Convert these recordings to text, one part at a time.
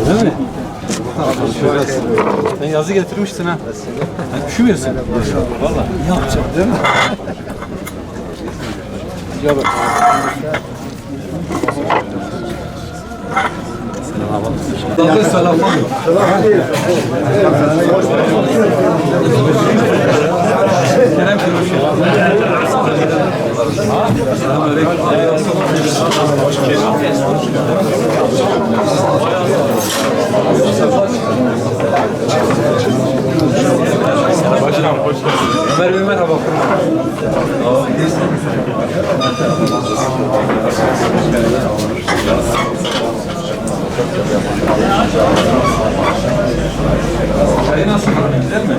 Değil mi? Sen yazı getirmişsin ha. Üşümüyorsun. Vallahi. İyi yapacağım değil mi? Ya bak. Selam. Selam. Kerem Başkanım hoş geldiniz. Ömer Bey merhaba. Çayı nasıl? Güzel mi?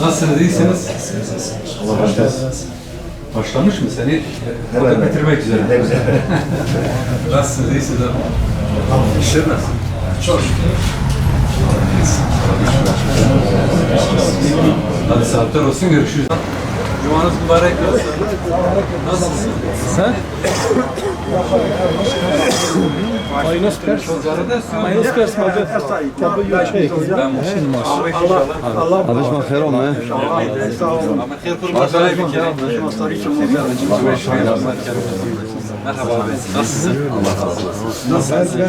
Nasılsınız, iyisiniz? Allah razı olsun. Başlamış mı seni? Evet. Bitirmek üzere. Ne güzel. Nasılsınız, iyisiniz abi? İşler nasıl? Çok şükür. Hadi saatler olsun, görüşürüz. Cumanız mübarek olsun. Nasılsın? Sen? Minus pers. Minus pers. Ben Muhsin Allah Alışma xeyr olma. Merhaba abi. Nasılsın? Allah razı olsun. Nasılsın?